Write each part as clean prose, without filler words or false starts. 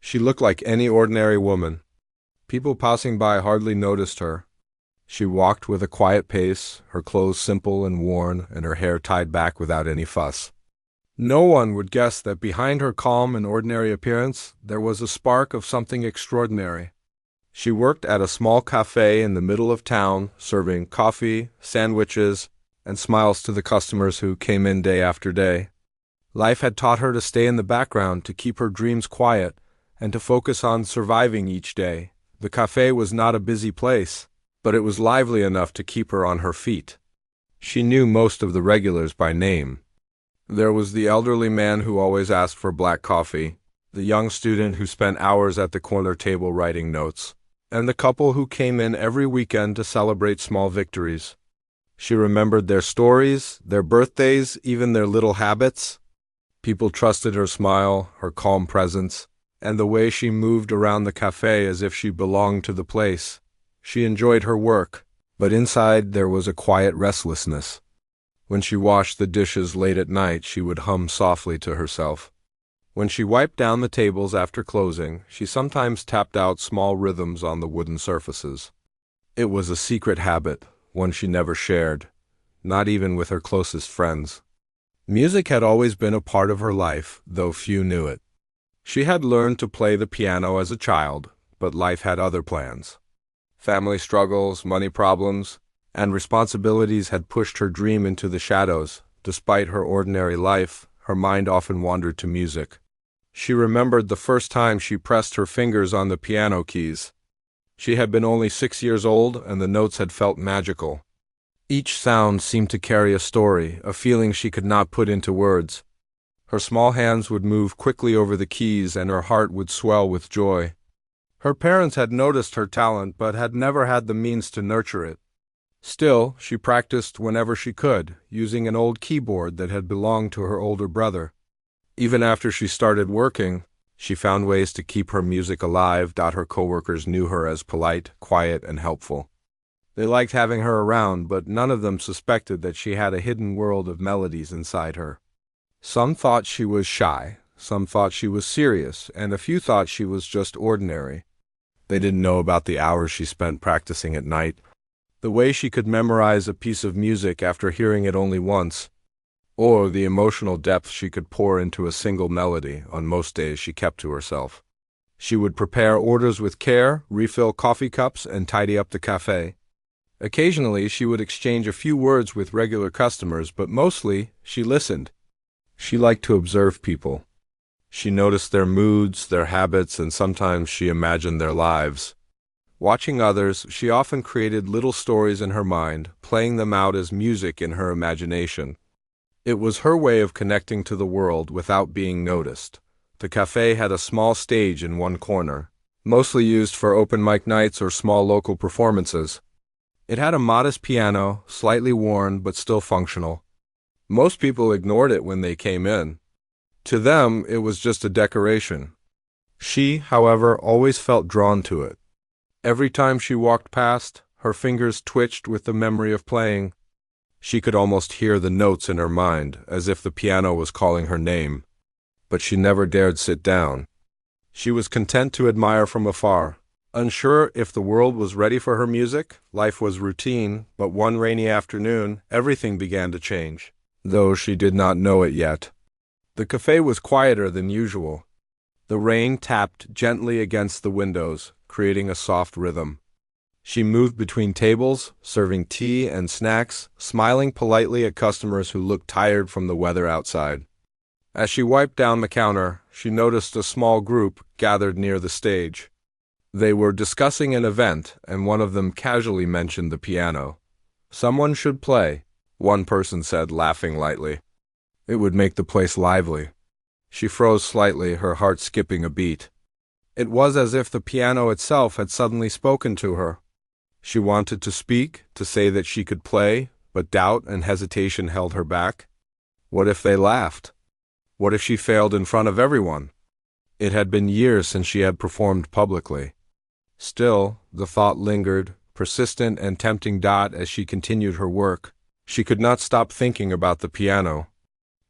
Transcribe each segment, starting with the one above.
She looked like any ordinary woman. People passing by hardly noticed her. She walked with a quiet pace, her clothes simple and worn, and her hair tied back without any fuss. No one would guess that behind her calm and ordinary appearance there was a spark of something extraordinary. She worked at a small cafe in the middle of town, serving coffee, sandwiches, and smiles to the customers who came in day after day. Life had taught her to stay in the background, to keep her dreams quiet, and to focus on surviving each day. The cafe was not a busy place, but it was lively enough to keep her on her feet. She knew most of the regulars by name. There was the elderly man who always asked for black coffee, the young student who spent hours at the corner table writing notes, and the couple who came in every weekend to celebrate small victories. She remembered their stories, their birthdays, even their little habits. People trusted her smile, her calm presence, and the way she moved around the cafe as if she belonged to the place. She enjoyed her work, but inside there was a quiet restlessness. When she washed the dishes late at night, she would hum softly to herself. When she wiped down the tables after closing, she sometimes tapped out small rhythms on the wooden surfaces. It was a secret habit, one she never shared, not even with her closest friends. Music had always been a part of her life, though few knew it. She had learned to play the piano as a child, but life had other plans. Family struggles, money problems, and responsibilities had pushed her dream into the shadows. Despite her ordinary life, her mind often wandered to music. She remembered the first time she pressed her fingers on the piano keys. She had been only 6 years old, and the notes had felt magical. Each sound seemed to carry a story, a feeling she could not put into words. Her small hands would move quickly over the keys, and her heart would swell with joy. Her parents had noticed her talent, but had never had the means to nurture it. Still, she practiced whenever she could, using an old keyboard that had belonged to her older brother. Even after she started working, she found ways to keep her music alive. Her coworkers knew her as polite, quiet, and helpful. They liked having her around, but none of them suspected that she had a hidden world of melodies inside her. Some thought she was shy, some thought she was serious, and a few thought she was just ordinary. They didn't know about the hours she spent practicing at night, the way she could memorize a piece of music after hearing it only once, or the emotional depth she could pour into a single melody. On most days she kept to herself. She would prepare orders with care, refill coffee cups, and tidy up the cafe. Occasionally she would exchange a few words with regular customers, but mostly she listened. She liked to observe people. She noticed their moods, their habits, and sometimes she imagined their lives. Watching others, she often created little stories in her mind, playing them out as music in her imagination. It was her way of connecting to the world without being noticed. The cafe had a small stage in one corner, mostly used for open mic nights or small local performances. It had a modest piano, slightly worn but still functional. Most people ignored it when they came in. To them, it was just a decoration. She, however, always felt drawn to it. Every time she walked past, her fingers twitched with the memory of playing. She could almost hear the notes in her mind, as if the piano was calling her name. But she never dared sit down. She was content to admire from afar. Unsure if the world was ready for her music, life was routine, but one rainy afternoon, everything began to change, though she did not know it yet. The cafe was quieter than usual. The rain tapped gently against the windows, creating a soft rhythm. She moved between tables, serving tea and snacks, smiling politely at customers who looked tired from the weather outside. As she wiped down the counter, she noticed a small group gathered near the stage. They were discussing an event, and one of them casually mentioned the piano. "Someone should play," one person said, laughing lightly. "It would make the place lively." She froze slightly, her heart skipping a beat. It was as if the piano itself had suddenly spoken to her. She wanted to speak, to say that she could play, but doubt and hesitation held her back. What if they laughed? What if she failed in front of everyone? It had been years since she had performed publicly. Still, the thought lingered, persistent and tempting. As she continued her work, she could not stop thinking about the piano.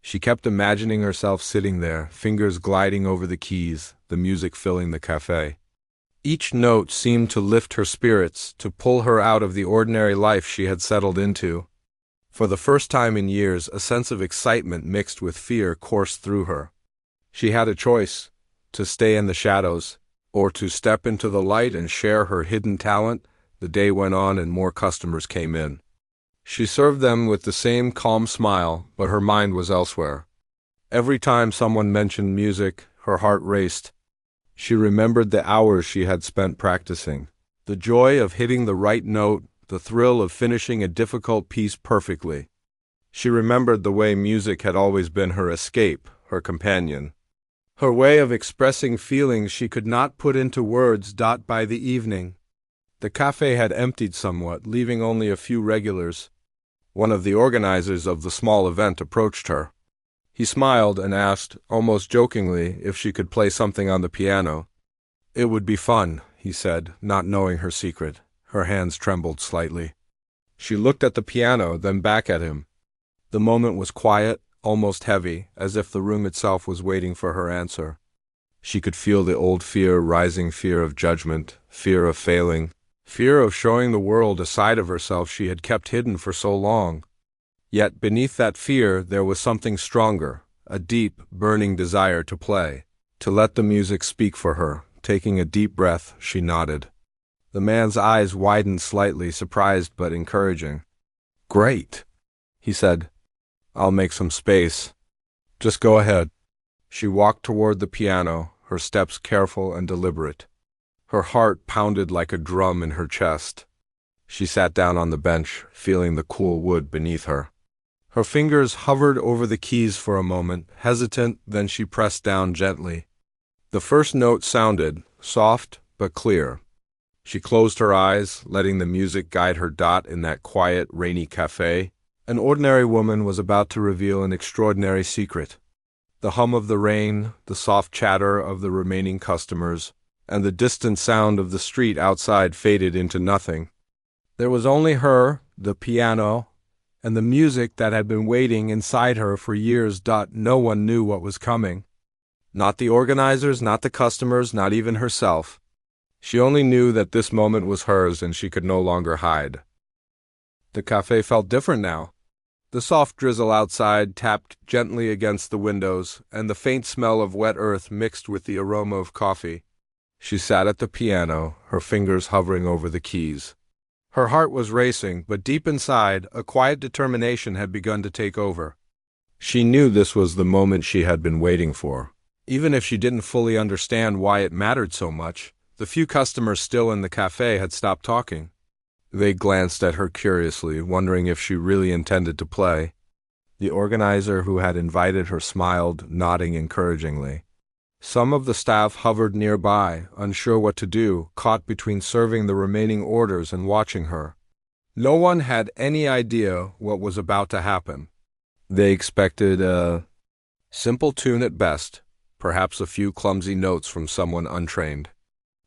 She kept imagining herself sitting there, fingers gliding over the keys, the music filling the cafe. Each note seemed to lift her spirits, to pull her out of the ordinary life she had settled into. For the first time in years, a sense of excitement mixed with fear coursed through her. She had a choice: to stay in the shadows, or to step into the light and share her hidden talent. The day went on and more customers came in. She served them with the same calm smile, but her mind was elsewhere. Every time someone mentioned music, her heart raced. She remembered the hours she had spent practicing, the joy of hitting the right note, the thrill of finishing a difficult piece perfectly. She remembered the way music had always been her escape, her companion, her way of expressing feelings she could not put into words. By the evening, the cafe had emptied somewhat, leaving only a few regulars. One of the organizers of the small event approached her. He smiled and asked, almost jokingly, if she could play something on the piano. "It would be fun," he said, not knowing her secret. Her hands trembled slightly. She looked at the piano, then back at him. The moment was quiet, almost heavy, as if the room itself was waiting for her answer. She could feel the old fear rising, fear of judgment, fear of failing, fear of showing the world a side of herself she had kept hidden for so long. Yet beneath that fear there was something stronger, a deep, burning desire to play, to let the music speak for her. Taking a deep breath, she nodded. The man's eyes widened slightly, surprised but encouraging. "Great," he said. "I'll make some space. Just go ahead." She walked toward the piano, her steps careful and deliberate. Her heart pounded like a drum in her chest. She sat down on the bench, feeling the cool wood beneath her. Her fingers hovered over the keys for a moment, hesitant, then she pressed down gently. The first note sounded, soft but clear. She closed her eyes, letting the music guide her. In that quiet, rainy cafe, an ordinary woman was about to reveal an extraordinary secret. The hum of the rain, the soft chatter of the remaining customers, and the distant sound of the street outside faded into nothing. There was only her, the piano, and the music that had been waiting inside her for years. No one knew what was coming. Not the organizers, not the customers, not even herself. She only knew that this moment was hers and she could no longer hide. The cafe felt different now. The soft drizzle outside tapped gently against the windows, and the faint smell of wet earth mixed with the aroma of coffee. She sat at the piano, her fingers hovering over the keys. Her heart was racing, but deep inside, a quiet determination had begun to take over. She knew this was the moment she had been waiting for. Even if she didn't fully understand why it mattered so much, the few customers still in the cafe had stopped talking. They glanced at her curiously, wondering if she really intended to play. The organizer who had invited her smiled, nodding encouragingly. Some of the staff hovered nearby, unsure what to do, caught between serving the remaining orders and watching her. No one had any idea what was about to happen. They expected a simple tune at best, perhaps a few clumsy notes from someone untrained.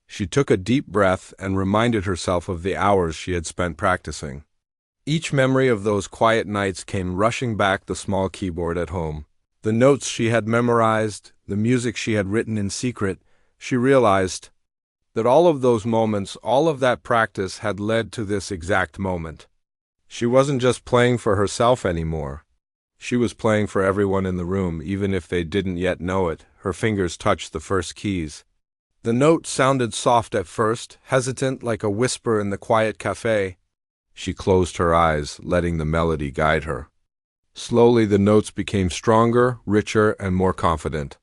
She took a deep breath and reminded herself of the hours she had spent practicing. Each memory of those quiet nights came rushing back the small keyboard at home. The notes she had memorized, the music she had written in secret. She realized that all of those moments, all of that practice had led to this exact moment. She wasn't just playing for herself anymore. She was playing for everyone in the room, even if they didn't yet know it. Her fingers touched the first keys. The note sounded soft at first, hesitant like a whisper in the quiet cafe. She closed her eyes, letting the melody guide her. Slowly the notes became stronger, richer, and more confident.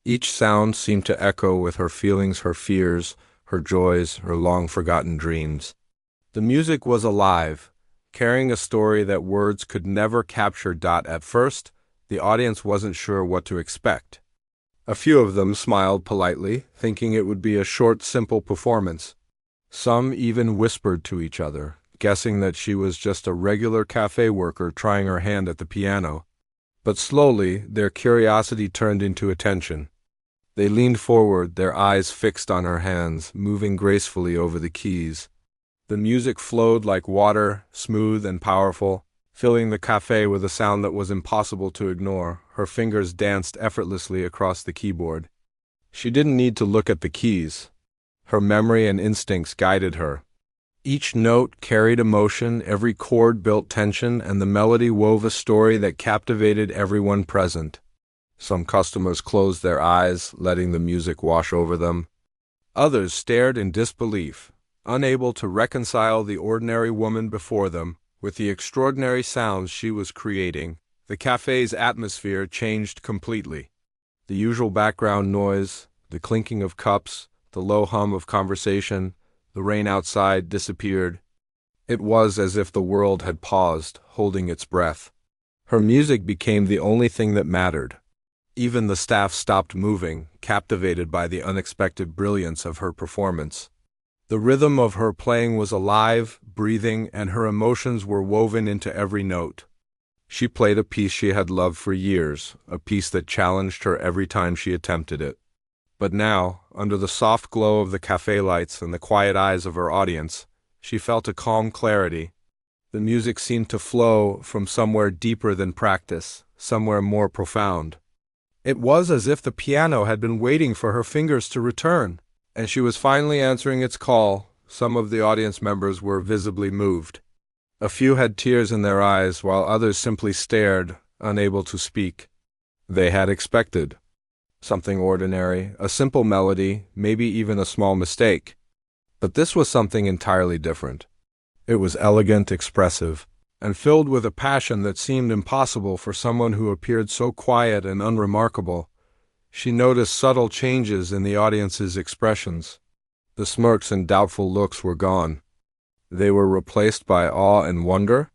Each sound seemed to echo with her feelings, her fears, her joys, her long-forgotten dreams. The music was alive, carrying a story that words could never capture. At first, the audience wasn't sure what to expect. A few of them smiled politely, thinking it would be a short, simple performance. Some even whispered to each other, guessing that she was just a regular cafe worker trying her hand at the piano. But slowly, their curiosity turned into attention. They leaned forward, their eyes fixed on her hands, moving gracefully over the keys. The music flowed like water, smooth and powerful, Filling the cafe with a sound that was impossible to ignore, her fingers danced effortlessly across the keyboard. She didn't need to look at the keys. Her memory and instincts guided her. Each note carried emotion, every chord built tension, and the melody wove a story that captivated everyone present. Some customers closed their eyes, letting the music wash over them. Others stared in disbelief, unable to reconcile the ordinary woman before them with the extraordinary sounds she was creating. The cafe's atmosphere changed completely. The usual background noise, the clinking of cups, the low hum of conversation, the rain outside disappeared. It was as if the world had paused, holding its breath. Her music became the only thing that mattered. Even the staff stopped moving, captivated by the unexpected brilliance of her performance. The rhythm of her playing was alive, breathing, and her emotions were woven into every note. She played a piece she had loved for years, a piece that challenged her every time she attempted it. But now, under the soft glow of the cafe lights and the quiet eyes of her audience, she felt a calm clarity. The music seemed to flow from somewhere deeper than practice, somewhere more profound. It was as if the piano had been waiting for her fingers to return, and she was finally answering its call. Some of the audience members were visibly moved. A few had tears in their eyes, while others simply stared, unable to speak. They had expected something ordinary, a simple melody, maybe even a small mistake. But this was something entirely different. It was elegant, expressive, and filled with a passion that seemed impossible for someone who appeared so quiet and unremarkable. She noticed subtle changes in the audience's expressions. The smirks and doubtful looks were gone. They were replaced by awe and wonder.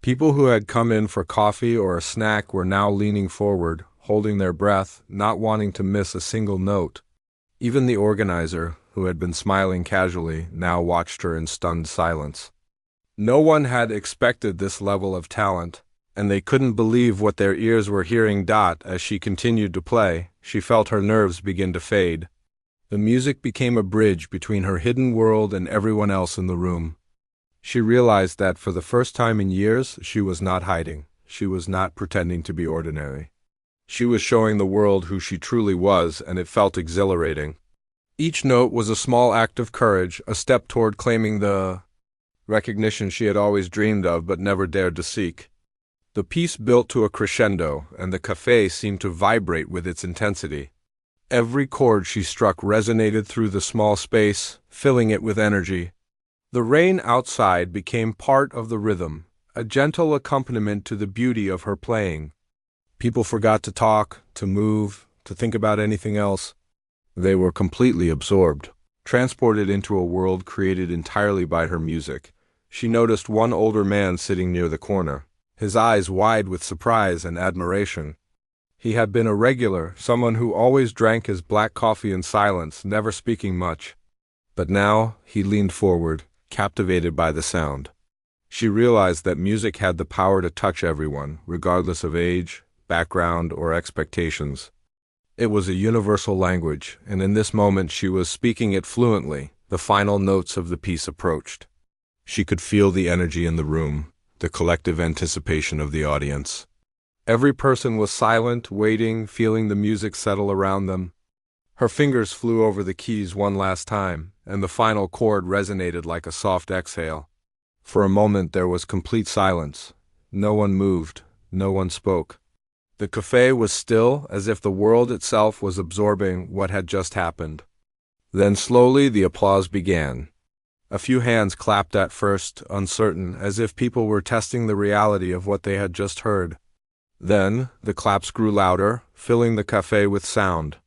People who had come in for coffee or a snack were now leaning forward, holding their breath, not wanting to miss a single note. Even the organizer, who had been smiling casually, now watched her in stunned silence. No one had expected this level of talent, and they couldn't believe what their ears were hearing. As she continued to play, she felt her nerves begin to fade. The music became a bridge between her hidden world and everyone else in the room. She realized that for the first time in years, she was not hiding. She was not pretending to be ordinary. She was showing the world who she truly was, and it felt exhilarating. Each note was a small act of courage, a step toward claiming the recognition she had always dreamed of but never dared to seek. The piece built to a crescendo, and the cafe seemed to vibrate with its intensity. Every chord she struck resonated through the small space, filling it with energy. The rain outside became part of the rhythm, a gentle accompaniment to the beauty of her playing. People forgot to talk, to move, to think about anything else. They were completely absorbed, transported into a world created entirely by her music. She noticed one older man sitting near the corner, his eyes wide with surprise and admiration. He had been a regular, someone who always drank his black coffee in silence, never speaking much. But now he leaned forward, captivated by the sound. She realized that music had the power to touch everyone, regardless of age, background, or expectations. It was a universal language, and in this moment she was speaking it fluently. The final notes of the piece approached. She could feel the energy in the room, the collective anticipation of the audience. Every person was silent, waiting, feeling the music settle around them. Her fingers flew over the keys one last time, and the final chord resonated like a soft exhale. For a moment there was complete silence. No one moved, no one spoke. The cafe was still, as if the world itself was absorbing what had just happened. Then slowly the applause began. A few hands clapped at first, uncertain, as if people were testing the reality of what they had just heard. Then the claps grew louder, filling the cafe with sound.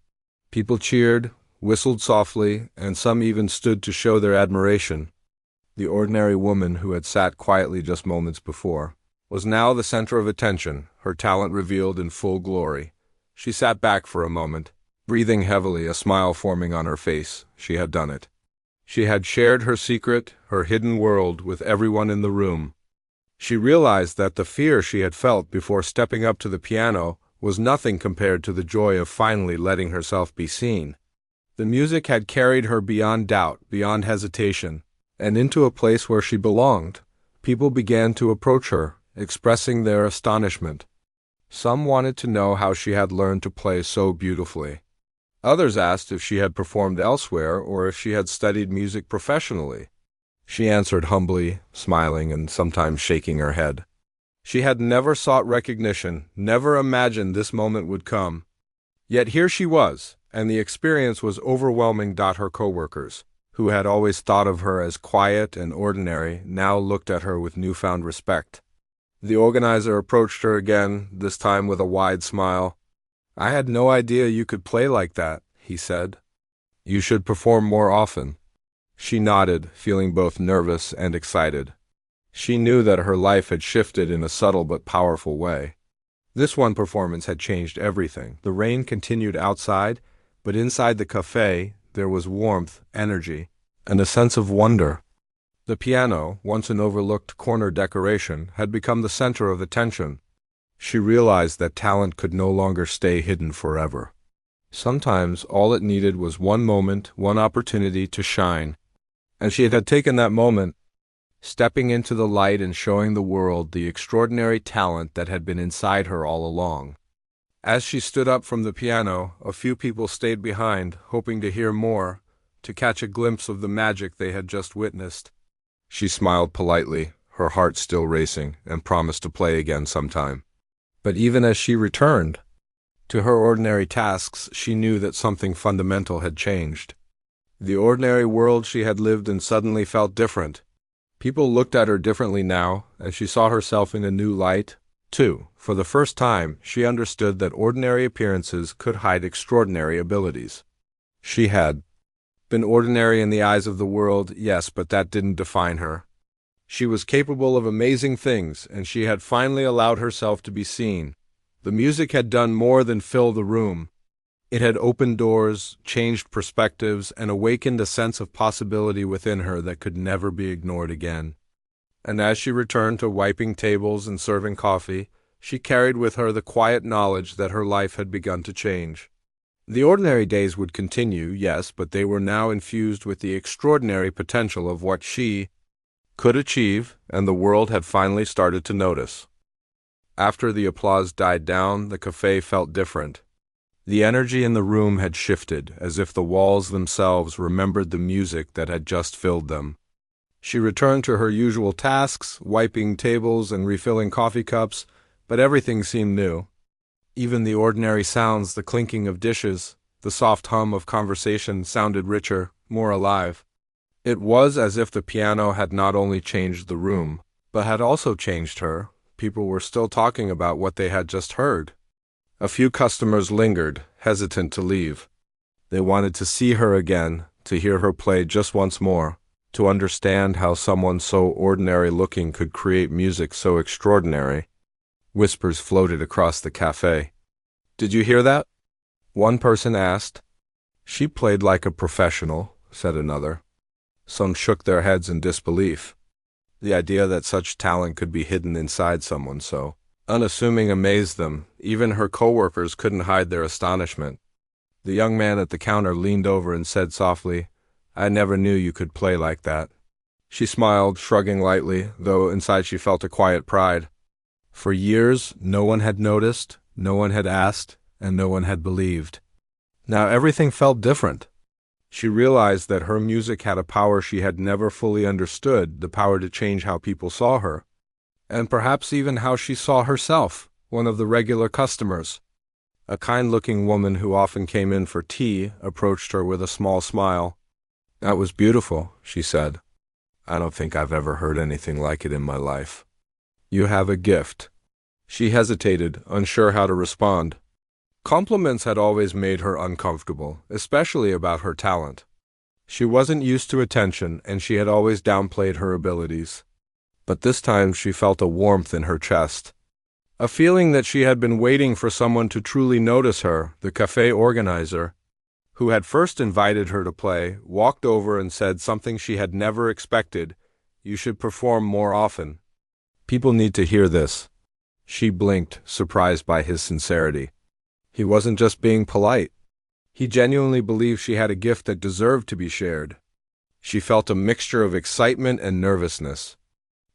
People cheered, whistled softly, and some even stood to show their admiration. The ordinary woman who had sat quietly just moments before was now the center of attention, her talent revealed in full glory. She sat back for a moment, breathing heavily, a smile forming on her face. She had done it. She had shared her secret, her hidden world, with everyone in the room. She realized that the fear she had felt before stepping up to the piano was nothing compared to the joy of finally letting herself be seen. The music had carried her beyond doubt, beyond hesitation, and into a place where she belonged. People began to approach her, expressing their astonishment. Some wanted to know how she had learned to play so beautifully. Others asked if she had performed elsewhere or if she had studied music professionally. She answered humbly, smiling and sometimes shaking her head. She had never sought recognition, never imagined this moment would come. Yet here she was, and the experience was overwhelming. Her coworkers, who had always thought of her as quiet and ordinary, now looked at her with newfound respect. The organizer approached her again, this time with a wide smile. "I had no idea you could play like that," he said. "You should perform more often." She nodded, feeling both nervous and excited. She knew that her life had shifted in a subtle but powerful way. This one performance had changed everything. The rain continued outside, but inside the cafe there was warmth, energy, and a sense of wonder. The piano, once an overlooked corner decoration, had become the center of attention. She realized that talent could no longer stay hidden forever. Sometimes all it needed was one moment, one opportunity to shine. And she had taken that moment, stepping into the light and showing the world the extraordinary talent that had been inside her all along. As she stood up from the piano, a few people stayed behind, hoping to hear more, to catch a glimpse of the magic they had just witnessed. She smiled politely, her heart still racing, and promised to play again sometime. But even as she returned to her ordinary tasks, she knew that something fundamental had changed. The ordinary world she had lived in suddenly felt different. People looked at her differently now, as she saw herself in a new light. Too, for the first time, she understood that ordinary appearances could hide extraordinary abilities. She had been ordinary in the eyes of the world, yes, but that didn't define her. She was capable of amazing things, and she had finally allowed herself to be seen. The music had done more than fill the room. It had opened doors, changed perspectives, and awakened a sense of possibility within her that could never be ignored again. And as she returned to wiping tables and serving coffee, she carried with her the quiet knowledge that her life had begun to change. The ordinary days would continue, yes, but they were now infused with the extraordinary potential of what she could achieve, and the world had finally started to notice. After the applause died down, the cafe felt different. The energy in the room had shifted, as if the walls themselves remembered the music that had just filled them. She returned to her usual tasks, wiping tables and refilling coffee cups, but everything seemed new. Even the ordinary sounds, the clinking of dishes, the soft hum of conversation sounded richer, more alive. It was as if the piano had not only changed the room, but had also changed her. People were still talking about what they had just heard. A few customers lingered, hesitant to leave. They wanted to see her again, to hear her play just once more, to understand how someone so ordinary-looking could create music so extraordinary. Whispers floated across the cafe. "Did you hear that?" one person asked. "She played like a professional," said another. Some shook their heads in disbelief. The idea that such talent could be hidden inside someone so unassuming amazed them. Even her coworkers couldn't hide their astonishment. The young man at the counter leaned over and said softly, "I never knew you could play like that." She smiled, shrugging lightly, though inside she felt a quiet pride. For years, no one had noticed, no one had asked, and no one had believed. Now everything felt different. She realized that her music had a power she had never fully understood, the power to change how people saw her. And perhaps even how she saw herself, one of the regular customers. A kind-looking woman who often came in for tea approached her with a small smile. "That was beautiful," she said. "I don't think I've ever heard anything like it in my life. You have a gift." She hesitated, unsure how to respond. Compliments had always made her uncomfortable, especially about her talent. She wasn't used to attention, and she had always downplayed her abilities. But this time she felt a warmth in her chest. A feeling that she had been waiting for someone to truly notice her. The cafe organizer, who had first invited her to play, walked over and said something she had never expected. "You should perform more often. People need to hear this." She blinked, surprised by his sincerity. He wasn't just being polite. He genuinely believed she had a gift that deserved to be shared. She felt a mixture of excitement and nervousness.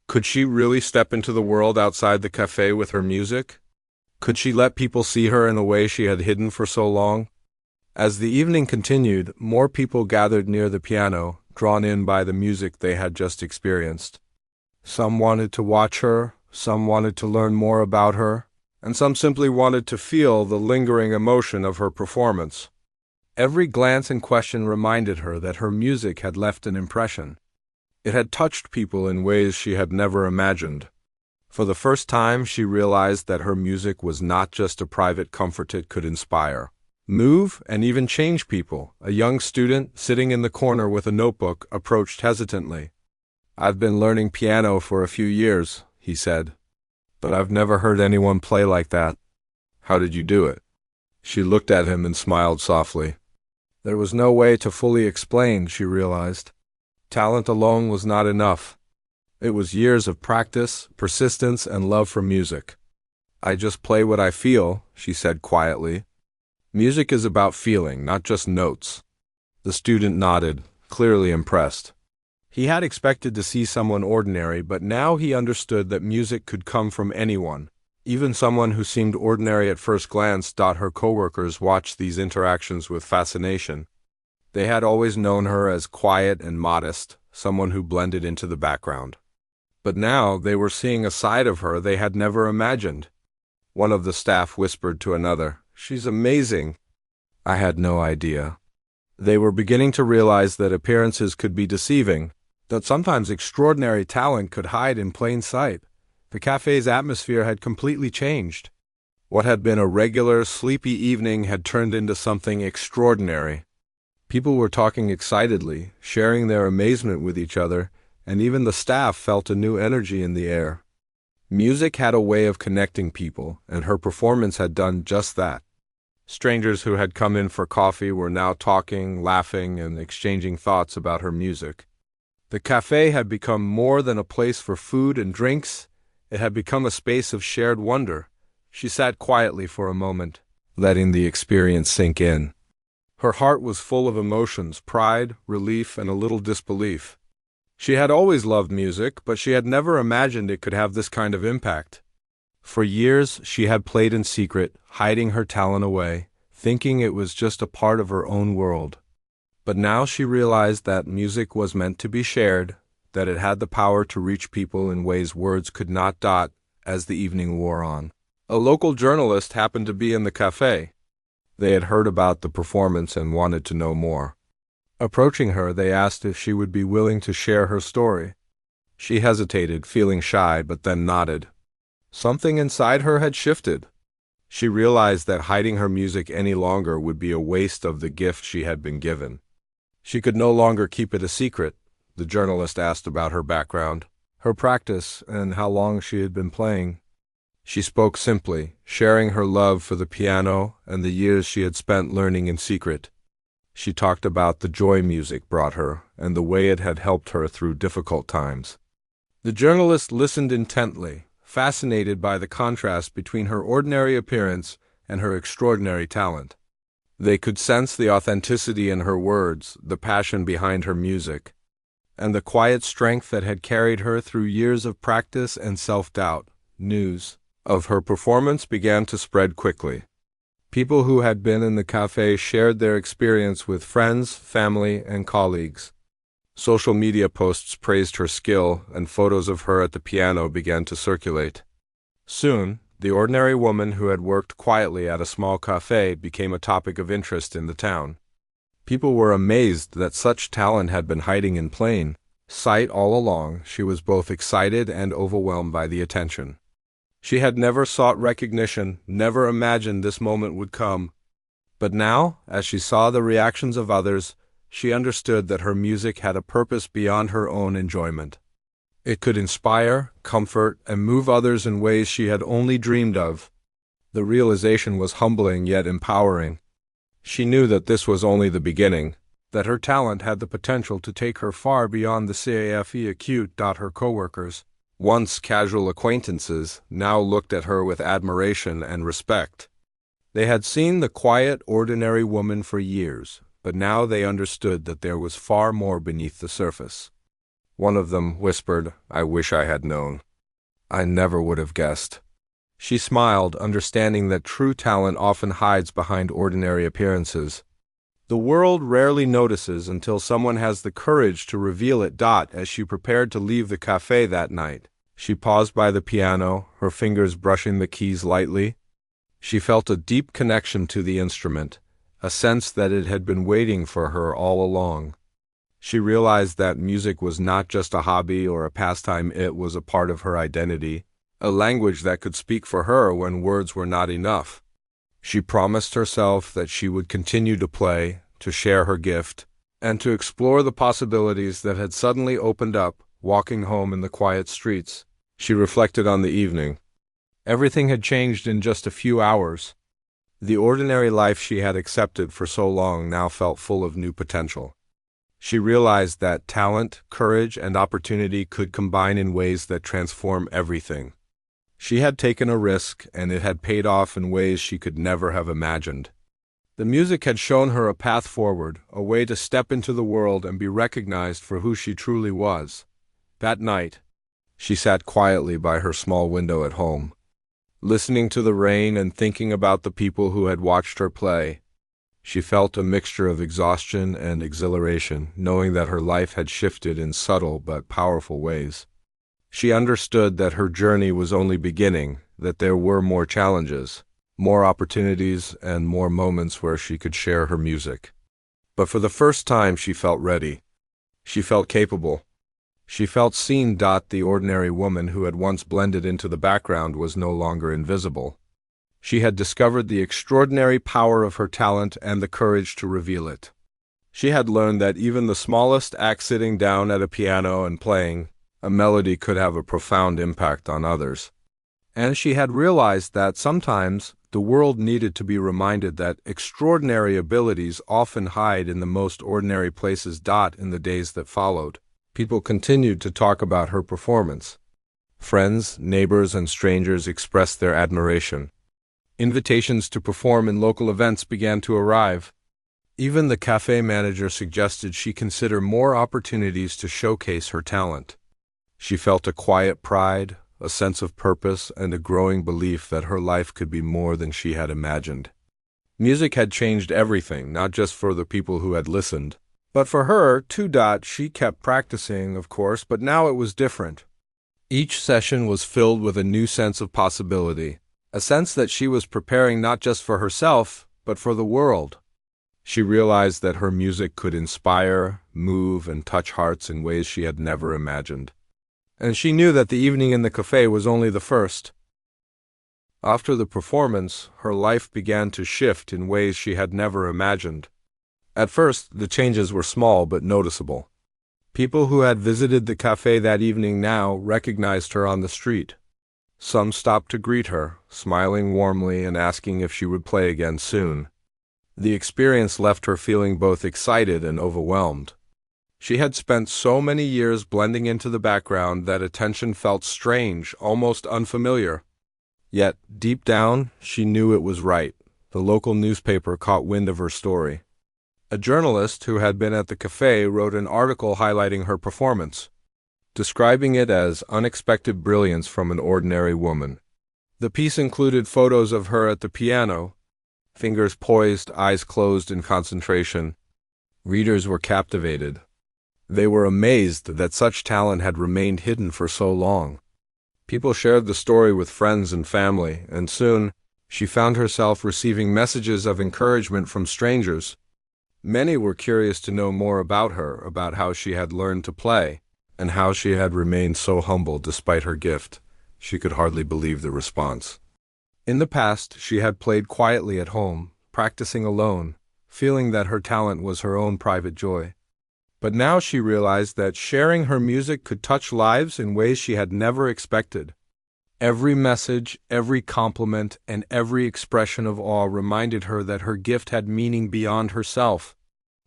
Could she really step into the world outside the cafe with her music? Could she let people see her in the way she had hidden for so long? As the evening continued, more people gathered near the piano, drawn in by the music they had just experienced. Some wanted to watch her, some wanted to learn more about her, and some simply wanted to feel the lingering emotion of her performance. Every glance and question reminded her that her music had left an impression. It had touched people in ways she had never imagined. For the first time, she realized that her music was not just a private comfort it could inspire, move, and even change people. A young student, sitting in the corner with a notebook, approached hesitantly. "I've been learning piano for a few years," he said, "but I've never heard anyone play like that. How did you do it?" She looked at him and smiled softly. There was no way to fully explain, she realized. Talent alone was not enough. It was years of practice, persistence, and love for music. "I just play what I feel," she said quietly. "Music is about feeling, not just notes." The student nodded, clearly impressed. He had expected to see someone ordinary, but now he understood that music could come from anyone, even someone who seemed ordinary at first glance. Her coworkers watched these interactions with fascination. They had always known her as quiet and modest, someone who blended into the background. But now they were seeing a side of her they had never imagined. One of the staff whispered to another, "She's amazing." "I had no idea." They were beginning to realize that appearances could be deceiving, that sometimes extraordinary talent could hide in plain sight. The cafe's atmosphere had completely changed. What had been a regular, sleepy evening had turned into something extraordinary. People were talking excitedly, sharing their amazement with each other, and even the staff felt a new energy in the air. Music had a way of connecting people, and her performance had done just that. Strangers who had come in for coffee were now talking, laughing, and exchanging thoughts about her music. The cafe had become more than a place for food and drinks. It had become a space of shared wonder. She sat quietly for a moment, letting the experience sink in. Her heart was full of emotions, pride, relief, and a little disbelief. She had always loved music, but she had never imagined it could have this kind of impact. For years, she had played in secret, hiding her talent away, thinking it was just a part of her own world. But now she realized that music was meant to be shared, that it had the power to reach people in ways words could not. As the evening wore on, a local journalist happened to be in the cafe. They had heard about the performance and wanted to know more. Approaching her, they asked if she would be willing to share her story. She hesitated, feeling shy, but then nodded. Something inside her had shifted. She realized that hiding her music any longer would be a waste of the gift she had been given. She could no longer keep it a secret. The journalist asked about her background, her practice, and how long she had been playing. She spoke simply, sharing her love for the piano and the years she had spent learning in secret. She talked about the joy music brought her and the way it had helped her through difficult times. The journalist listened intently, fascinated by the contrast between her ordinary appearance and her extraordinary talent. They could sense the authenticity in her words, the passion behind her music, and the quiet strength that had carried her through years of practice and self-doubt. News of her performance began to spread quickly. People who had been in the cafe shared their experience with friends, family, and colleagues. Social media posts praised her skill, and photos of her at the piano began to circulate. Soon, the ordinary woman who had worked quietly at a small cafe became a topic of interest in the town. People were amazed that such talent had been hiding in plain sight all along. She was both excited and overwhelmed by the attention. She had never sought recognition, never imagined this moment would come. But now, as she saw the reactions of others, she understood that her music had a purpose beyond her own enjoyment. It could inspire, comfort, and move others in ways she had only dreamed of. The realization was humbling yet empowering. She knew that this was only the beginning, that her talent had the potential to take her far beyond the cafe acute. Her coworkers, once casual acquaintances, now looked at her with admiration and respect. They had seen the quiet, ordinary woman for years, but now they understood that there was far more beneath the surface. One of them whispered, "I wish I had known. I never would have guessed." She smiled, understanding that true talent often hides behind ordinary appearances. The world rarely notices until someone has the courage to reveal it. As she prepared to leave the cafe that night, she paused by the piano, her fingers brushing the keys lightly. She felt a deep connection to the instrument, a sense that it had been waiting for her all along. She realized that music was not just a hobby or a pastime, it was a part of her identity, a language that could speak for her when words were not enough. She promised herself that she would continue to play, to share her gift, and to explore the possibilities that had suddenly opened up. Walking home in the quiet streets, she reflected on the evening. Everything had changed in just a few hours. The ordinary life she had accepted for so long now felt full of new potential. She realized that talent, courage, and opportunity could combine in ways that transform everything. She had taken a risk, and it had paid off in ways she could never have imagined. The music had shown her a path forward, a way to step into the world and be recognized for who she truly was. That night, she sat quietly by her small window at home, listening to the rain and thinking about the people who had watched her play. She felt a mixture of exhaustion and exhilaration, knowing that her life had shifted in subtle but powerful ways. She understood that her journey was only beginning, that there were more challenges, more opportunities, and more moments where she could share her music. But for the first time, she felt ready. She felt capable. She felt seen. The ordinary woman who had once blended into the background was no longer invisible. She had discovered the extraordinary power of her talent and the courage to reveal it. She had learned that even the smallest act, sitting down at a piano and playing a melody, could have a profound impact on others. And she had realized that sometimes the world needed to be reminded that extraordinary abilities often hide in the most ordinary places. In the days that followed, people continued to talk about her performance. Friends, neighbors, and strangers expressed their admiration. Invitations to perform in local events began to arrive. Even the cafe manager suggested she consider more opportunities to showcase her talent. She felt a quiet pride, a sense of purpose, and a growing belief that her life could be more than she had imagined. Music had changed everything, not just for the people who had listened, but for her, too. She kept practicing, of course, but now it was different. Each session was filled with a new sense of possibility, a sense that she was preparing not just for herself, but for the world. She realized that her music could inspire, move, and touch hearts in ways she had never imagined. And she knew that the evening in the cafe was only the first. After the performance, her life began to shift in ways she had never imagined. At first, the changes were small but noticeable. People who had visited the cafe that evening now recognized her on the street. Some stopped to greet her, smiling warmly and asking if she would play again soon. The experience left her feeling both excited and overwhelmed. She had spent so many years blending into the background that attention felt strange, almost unfamiliar. Yet, deep down, she knew it was right. The local newspaper caught wind of her story. A journalist who had been at the cafe wrote an article highlighting her performance, describing it as unexpected brilliance from an ordinary woman. The piece included photos of her at the piano, fingers poised, eyes closed in concentration. Readers were captivated. They were amazed that such talent had remained hidden for so long. People shared the story with friends and family, and soon she found herself receiving messages of encouragement from strangers. Many were curious to know more about her, about how she had learned to play, and how she had remained so humble despite her gift. She could hardly believe the response. In the past, she had played quietly at home, practicing alone, feeling that her talent was her own private joy. But now she realized that sharing her music could touch lives in ways she had never expected. Every message, every compliment, and every expression of awe reminded her that her gift had meaning beyond herself.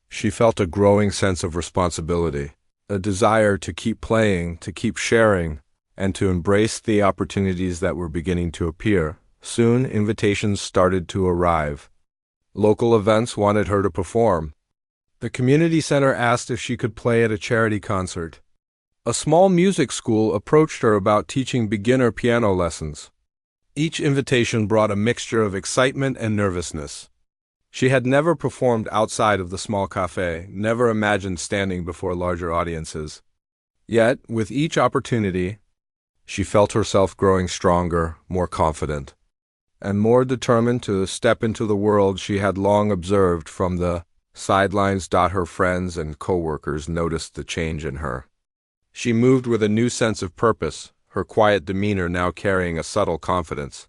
She felt a growing sense of responsibility, a desire to keep playing, to keep sharing, and to embrace the opportunities that were beginning to appear. Soon, invitations started to arrive. Local events wanted her to perform. The community center asked if she could play at a charity concert. A small music school approached her about teaching beginner piano lessons. Each invitation brought a mixture of excitement and nervousness. She had never performed outside of the small cafe, never imagined standing before larger audiences. Yet, with each opportunity, she felt herself growing stronger, more confident, and more determined to step into the world she had long observed from the sidelines. Her friends and coworkers noticed the change in her. She moved with a new sense of purpose, her quiet demeanor now carrying a subtle confidence.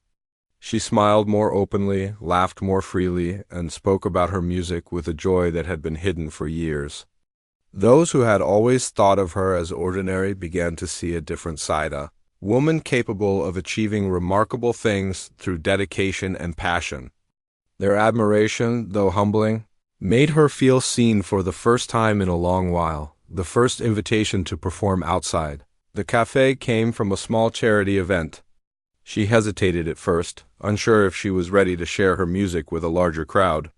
She smiled more openly, laughed more freely, and spoke about her music with a joy that had been hidden for years. Those who had always thought of her as ordinary began to see a different side, a woman capable of achieving remarkable things through dedication and passion. Their admiration, though humbling, made her feel seen for the first time in a long while. The first invitation to perform outside the cafe came from a small charity event. She hesitated at first, unsure if she was ready to share her music with a larger crowd.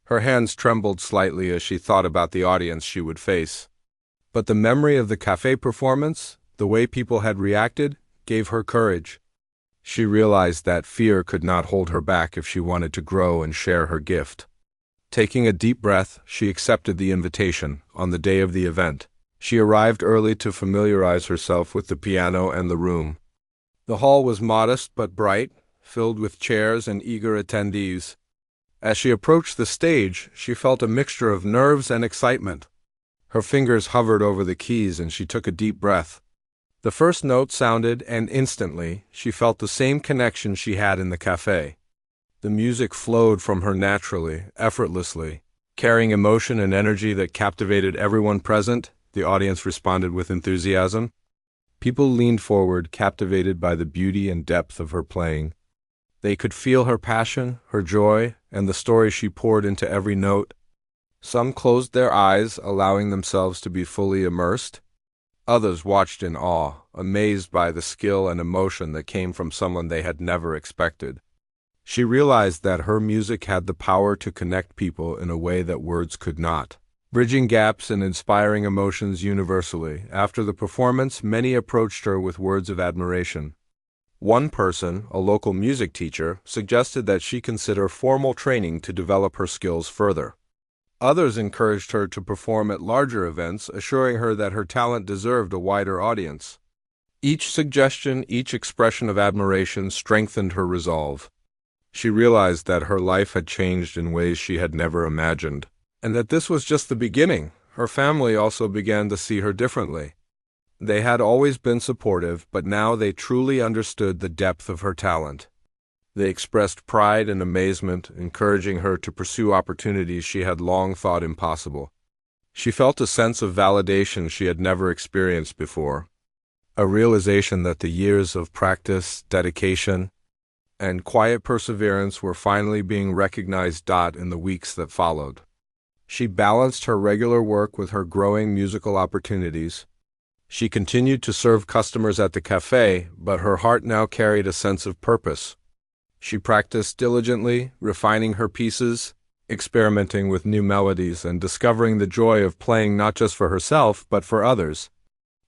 Her hands trembled slightly as she thought about the audience she would face. But the memory of the cafe performance, the way people had reacted, gave her courage. She realized that fear could not hold her back if she wanted to grow and share her gift. Taking a deep breath, she accepted the invitation. On the day of the event, she arrived early to familiarize herself with the piano and the room. The hall was modest but bright, filled with chairs and eager attendees. As she approached the stage, she felt a mixture of nerves and excitement. Her fingers hovered over the keys and she took a deep breath. The first note sounded, and instantly, she felt the same connection she had in the cafe. The music flowed from her naturally, effortlessly, carrying emotion and energy that captivated everyone present. The audience responded with enthusiasm. People leaned forward, captivated by the beauty and depth of her playing. They could feel her passion, her joy, and the story she poured into every note. Some closed their eyes, allowing themselves to be fully immersed. Others watched in awe, amazed by the skill and emotion that came from someone they had never expected. She realized that her music had the power to connect people in a way that words could not, bridging gaps and inspiring emotions universally. After the performance, many approached her with words of admiration. One person, a local music teacher, suggested that she consider formal training to develop her skills further. Others encouraged her to perform at larger events, assuring her that her talent deserved a wider audience. Each suggestion, each expression of admiration strengthened her resolve. She realized that her life had changed in ways she had never imagined, and that this was just the beginning. Her family also began to see her differently. They had always been supportive, but now they truly understood the depth of her talent. They expressed pride and amazement, encouraging her to pursue opportunities she had long thought impossible. She felt a sense of validation she had never experienced before, a realization that the years of practice, dedication, and quiet perseverance were finally being recognized. In the weeks that followed, she balanced her regular work with her growing musical opportunities. She continued to serve customers at the cafe, but her heart now carried a sense of purpose. She practiced diligently, refining her pieces, experimenting with new melodies, and discovering the joy of playing not just for herself, but for others.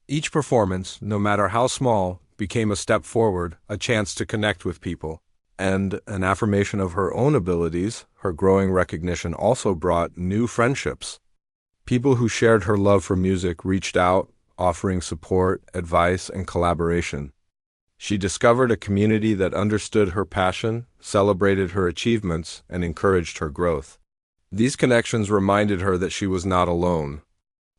Each performance, no matter how small, became a step forward, a chance to connect with people, and an affirmation of her own abilities. Her growing recognition also brought new friendships. People who shared her love for music reached out, offering support, advice, and collaboration. She discovered a community that understood her passion, celebrated her achievements, and encouraged her growth. These connections reminded her that she was not alone,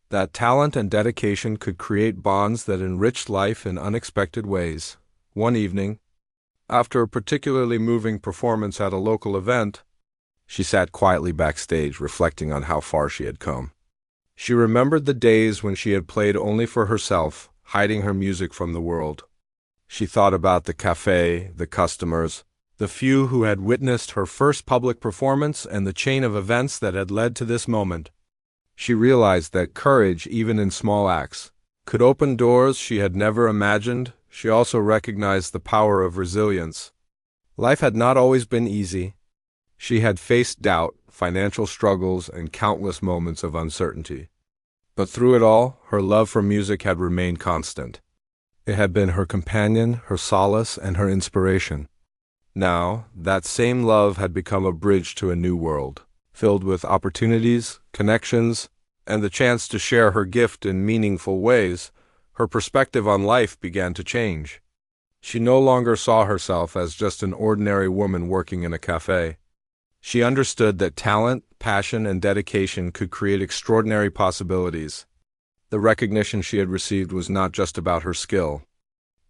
that talent and dedication could create bonds that enriched life in unexpected ways. One evening, after a particularly moving performance at a local event, she sat quietly backstage, reflecting on how far she had come. She remembered the days when she had played only for herself, hiding her music from the world. She thought about the cafe, the customers, the few who had witnessed her first public performance, and the chain of events that had led to this moment. She realized that courage, even in small acts, could open doors she had never imagined. She also recognized the power of resilience. Life had not always been easy. She had faced doubt, financial struggles, and countless moments of uncertainty. But through it all, her love for music had remained constant. It had been her companion, her solace, and her inspiration. Now, that same love had become a bridge to a new world, filled with opportunities, connections, and the chance to share her gift in meaningful ways. Her perspective on life began to change. She no longer saw herself as just an ordinary woman working in a cafe. She understood that talent, passion, and dedication could create extraordinary possibilities. The recognition she had received was not just about her skill.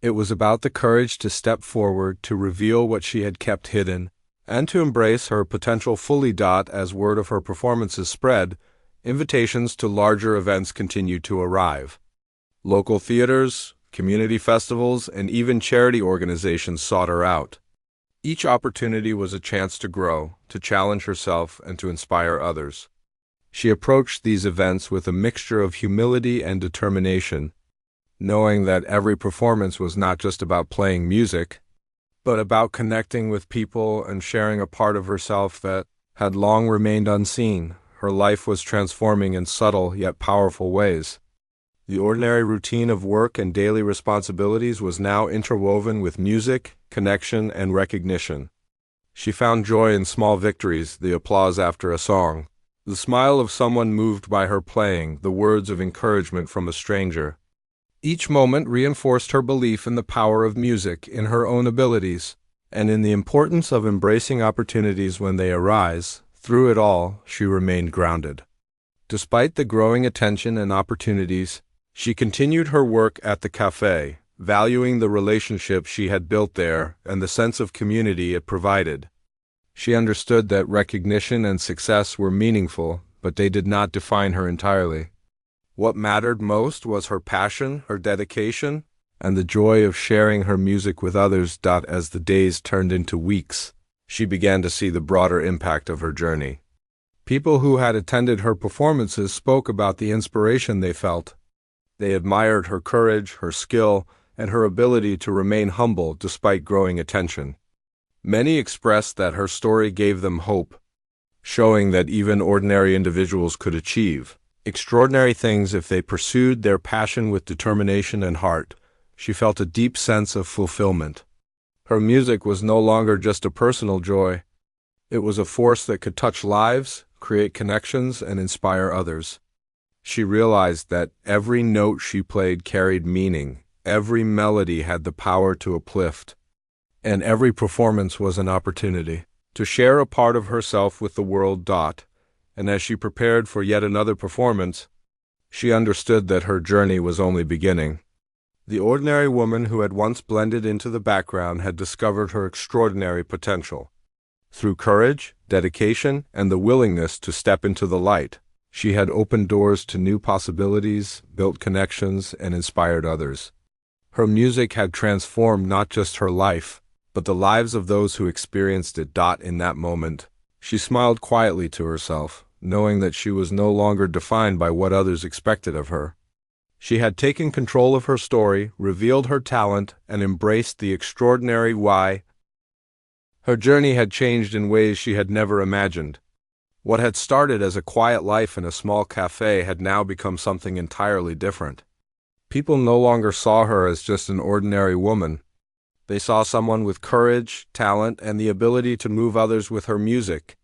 It was about the courage to step forward, to reveal what she had kept hidden, and to embrace her potential fully. As word of her performances spread, invitations to larger events continued to arrive. Local theaters, community festivals, and even charity organizations sought her out. Each opportunity was a chance to grow, to challenge herself, and to inspire others. She approached these events with a mixture of humility and determination, knowing that every performance was not just about playing music, but about connecting with people and sharing a part of herself that had long remained unseen. Her life was transforming in subtle yet powerful ways. The ordinary routine of work and daily responsibilities was now interwoven with music, connection, and recognition. She found joy in small victories, the applause after a song, the smile of someone moved by her playing, the words of encouragement from a stranger. Each moment reinforced her belief in the power of music, in her own abilities, and in the importance of embracing opportunities when they arise. Through it all, she remained grounded. Despite the growing attention and opportunities, she continued her work at the cafe, valuing the relationship she had built there and the sense of community it provided. She understood that recognition and success were meaningful, but they did not define her entirely. What mattered most was her passion, her dedication, and the joy of sharing her music with others. As the days turned into weeks, she began to see the broader impact of her journey. People who had attended her performances spoke about the inspiration they felt. They admired her courage, her skill, and her ability to remain humble despite growing attention. Many expressed that her story gave them hope, showing that even ordinary individuals could achieve extraordinary things if they pursued their passion with determination and heart. She felt a deep sense of fulfillment. Her music was no longer just a personal joy. It was a force that could touch lives, create connections, and inspire others. She realized that every note she played carried meaning, every melody had the power to uplift, and every performance was an opportunity to share a part of herself with the world. And as she prepared for yet another performance, she understood that her journey was only beginning. The ordinary woman who had once blended into the background had discovered her extraordinary potential. Through courage, dedication, and the willingness to step into the light, she had opened doors to new possibilities, built connections, and inspired others. Her music had transformed not just her life, but the lives of those who experienced it. In that moment, she smiled quietly to herself, knowing that she was no longer defined by what others expected of her. She had taken control of her story, revealed her talent, and embraced the extraordinary why. Her journey had changed in ways she had never imagined. What had started as a quiet life in a small cafe had now become something entirely different. People no longer saw her as just an ordinary woman. They saw someone with courage, talent, and the ability to move others with her music.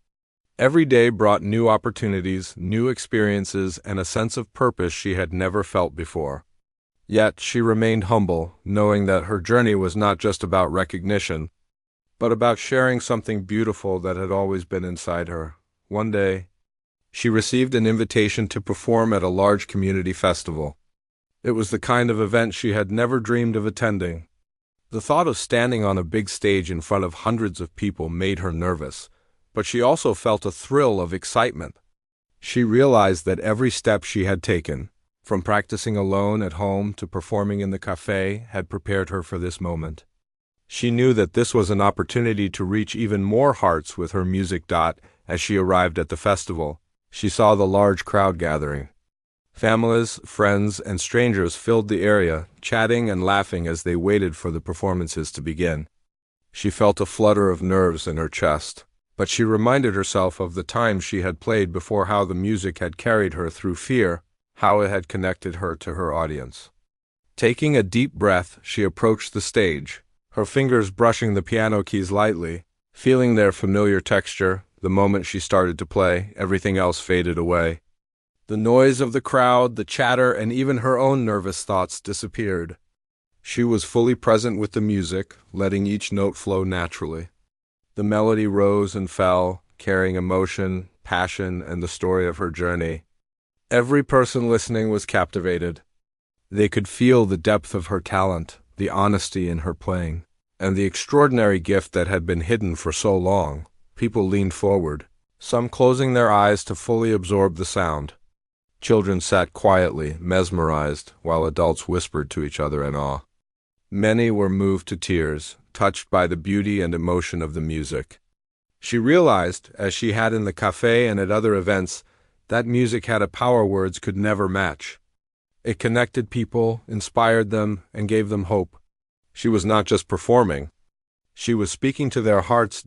Every day brought new opportunities, new experiences, and a sense of purpose she had never felt before. Yet she remained humble, knowing that her journey was not just about recognition, but about sharing something beautiful that had always been inside her. One day, she received an invitation to perform at a large community festival. It was the kind of event she had never dreamed of attending. The thought of standing on a big stage in front of hundreds of people made her nervous, but she also felt a thrill of excitement. She realized that every step she had taken, from practicing alone at home to performing in the cafe, had prepared her for this moment. She knew that this was an opportunity to reach even more hearts with her music. As she arrived at the festival, she saw the large crowd gathering. Families, friends, and strangers filled the area, chatting and laughing as they waited for the performances to begin. She felt a flutter of nerves in her chest, but she reminded herself of the times she had played before, how the music had carried her through fear, how it had connected her to her audience. Taking a deep breath, she approached the stage, her fingers brushing the piano keys lightly, feeling their familiar texture. The moment she started to play, everything else faded away. The noise of the crowd, the chatter, and even her own nervous thoughts disappeared. She was fully present with the music, letting each note flow naturally. The melody rose and fell, carrying emotion, passion, and the story of her journey. Every person listening was captivated. They could feel the depth of her talent, the honesty in her playing, and the extraordinary gift that had been hidden for so long. People leaned forward, some closing their eyes to fully absorb the sound. Children sat quietly, mesmerized, while adults whispered to each other in awe. Many were moved to tears, touched by the beauty and emotion of the music. She realized, as she had in the cafe and at other events, that music had a power words could never match. It connected people, inspired them, and gave them hope. She was not just performing. She was speaking to their hearts.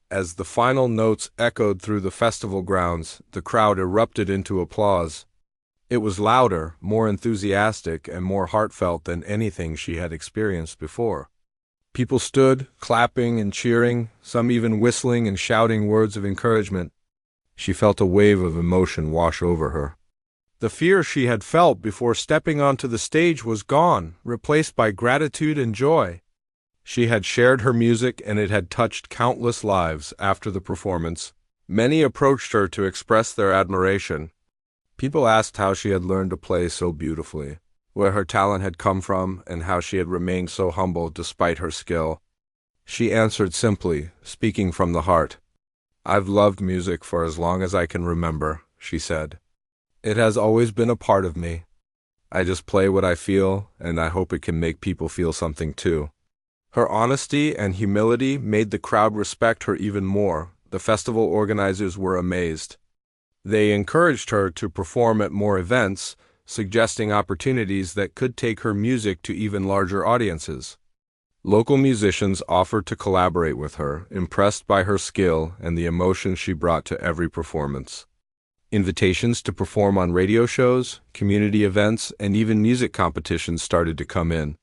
As the final notes echoed through the festival grounds, the crowd erupted into applause. It was louder, more enthusiastic, and more heartfelt than anything she had experienced before. People stood, clapping and cheering, some even whistling and shouting words of encouragement. She felt a wave of emotion wash over her. The fear she had felt before stepping onto the stage was gone, replaced by gratitude and joy. She had shared her music, and it had touched countless lives. After the performance, many approached her to express their admiration. People asked how she had learned to play so beautifully, where her talent had come from, and how she had remained so humble despite her skill. She answered simply, speaking from the heart. "I've loved music for as long as I can remember," she said. "It has always been a part of me. I just play what I feel, and I hope it can make people feel something too." Her honesty and humility made the crowd respect her even more. The festival organizers were amazed. They encouraged her to perform at more events, suggesting opportunities that could take her music to even larger audiences. Local musicians offered to collaborate with her, impressed by her skill and the emotion she brought to every performance. Invitations to perform on radio shows, community events, and even music competitions started to come in.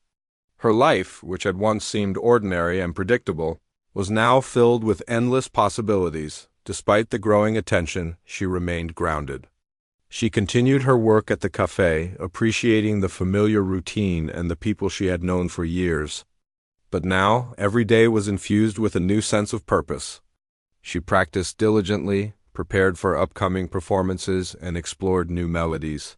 Her life, which had once seemed ordinary and predictable, was now filled with endless possibilities. Despite the growing attention, she remained grounded. She continued her work at the cafe, appreciating the familiar routine and the people she had known for years. But now, every day was infused with a new sense of purpose. She practiced diligently, prepared for upcoming performances, and explored new melodies.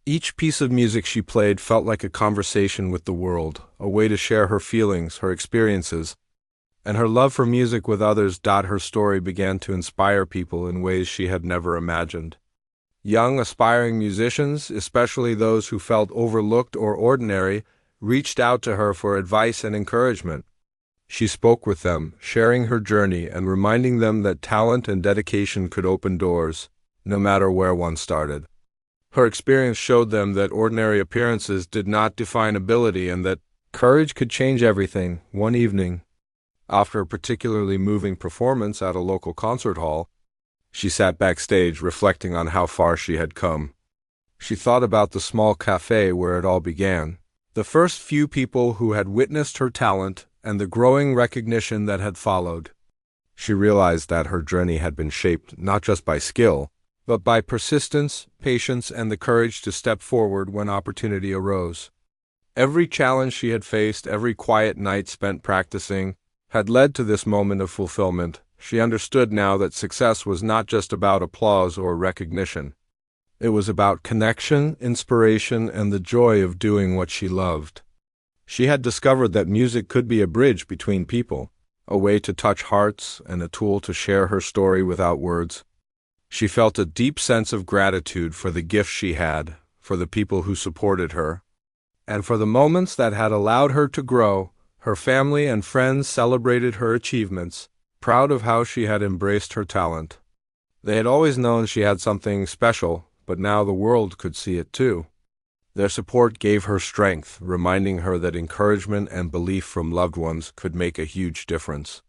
Each piece of music she played felt like a conversation with the world, a way to share her feelings, her experiences, and her love for music with others. Her story began to inspire people in ways she had never imagined. Young, aspiring musicians, especially those who felt overlooked or ordinary, reached out to her for advice and encouragement. She spoke with them, sharing her journey and reminding them that talent and dedication could open doors, no matter where one started. Her experience showed them that ordinary appearances did not define ability and that courage could change everything. One evening, after a particularly moving performance at a local concert hall, she sat backstage reflecting on how far she had come. She thought about the small cafe where it all began, the first few people who had witnessed her talent, and the growing recognition that had followed. She realized that her journey had been shaped not just by skill, but by persistence, patience, and the courage to step forward when opportunity arose. Every challenge she had faced, every quiet night spent practicing, had led to this moment of fulfillment. She understood now that success was not just about applause or recognition. It was about connection, inspiration, and the joy of doing what she loved. She had discovered that music could be a bridge between people, a way to touch hearts, and a tool to share her story without words. She felt a deep sense of gratitude for the gift she had, for the people who supported her, and for the moments that had allowed her to grow. Her family and friends celebrated her achievements, proud of how she had embraced her talent. They had always known she had something special, but now the world could see it too. Their support gave her strength, reminding her that encouragement and belief from loved ones could make a huge difference.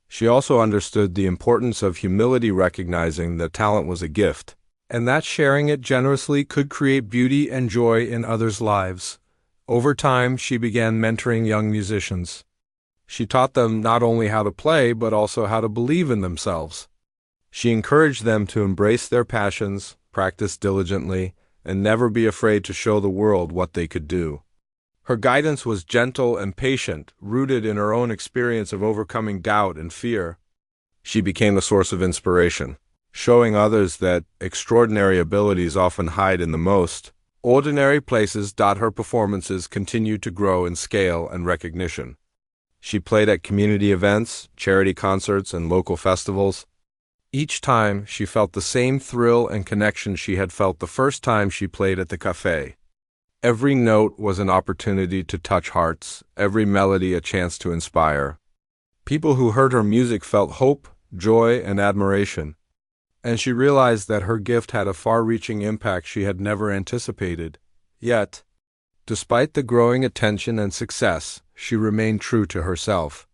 She also understood the importance of humility, recognizing that talent was a gift, and that sharing it generously could create beauty and joy in others' lives. Over time, she began mentoring young musicians. She taught them not only how to play, but also how to believe in themselves. She encouraged them to embrace their passions, practice diligently, and never be afraid to show the world what they could do. Her guidance was gentle and patient, rooted in her own experience of overcoming doubt and fear. She became a source of inspiration, showing others that extraordinary abilities often hide in the most ordinary places. Her performances continued to grow in scale and recognition. She played at community events, charity concerts, and local festivals. Each time, she felt the same thrill and connection she had felt the first time she played at the cafe. Every note was an opportunity to touch hearts, every melody a chance to inspire. People who heard her music felt hope, joy, and admiration, and she realized that her gift had a far-reaching impact she had never anticipated. Yet, despite the growing attention and success, she remained true to herself.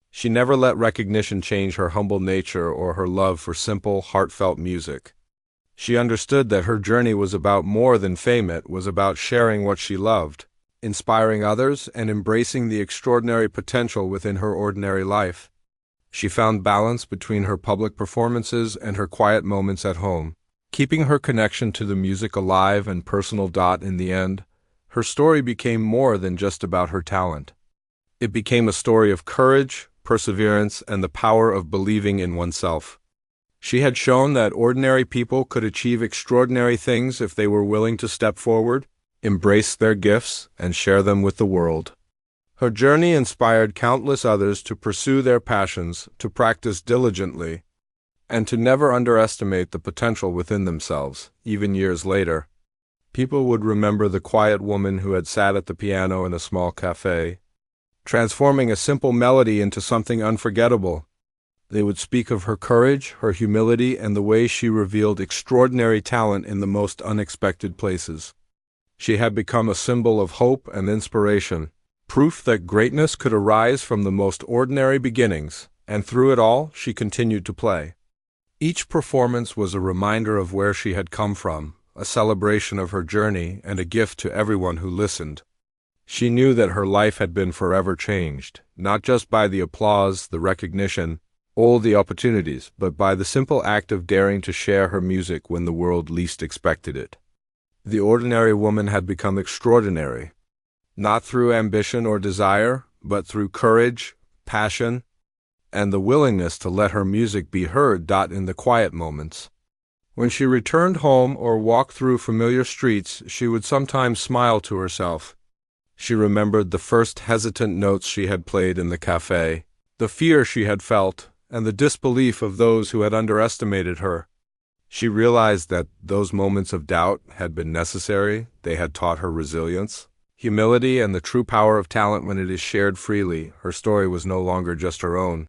She never let recognition change her humble nature or her love for simple, heartfelt music. She understood that her journey was about more than fame. It was about sharing what she loved, inspiring others, and embracing the extraordinary potential within her ordinary life. She found balance between her public performances and her quiet moments at home, keeping her connection to the music alive and personal. In the end, her story became more than just about her talent. It became a story of courage, perseverance, and the power of believing in oneself. She had shown that ordinary people could achieve extraordinary things if they were willing to step forward, embrace their gifts, and share them with the world. Her journey inspired countless others to pursue their passions, to practice diligently, and to never underestimate the potential within themselves. Even years later, people would remember the quiet woman who had sat at the piano in a small cafe, transforming a simple melody into something unforgettable. They would speak of her courage, her humility, and the way she revealed extraordinary talent in the most unexpected places. She had become a symbol of hope and inspiration, proof that greatness could arise from the most ordinary beginnings, and through it all, she continued to play. Each performance was a reminder of where she had come from, a celebration of her journey, and a gift to everyone who listened. She knew that her life had been forever changed, not just by the applause, the recognition, or the opportunities, but by the simple act of daring to share her music when the world least expected it. The ordinary woman had become extraordinary, not through ambition or desire, but through courage, passion, and the willingness to let her music be heard. In the quiet moments, when she returned home or walked through familiar streets, she would sometimes smile to herself. She remembered the first hesitant notes she had played in the cafe, the fear she had felt, and the disbelief of those who had underestimated her. She realized that those moments of doubt had been necessary. They had taught her resilience, humility, and the true power of talent when it is shared freely. Her story was no longer just her own.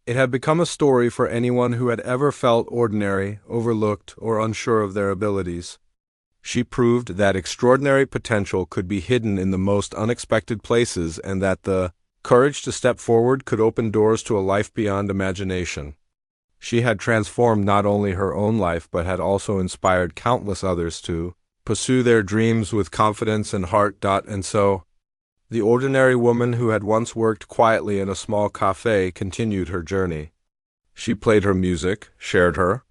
It had become a story for anyone who had ever felt ordinary, overlooked, or unsure of their abilities. She proved that extraordinary potential could be hidden in the most unexpected places, and that the courage to step forward could open doors to a life beyond imagination. She had transformed not only her own life, but had also inspired countless others to pursue their dreams with confidence and heart. And so, the ordinary woman who had once worked quietly in a small cafe continued her journey. She played her music, shared her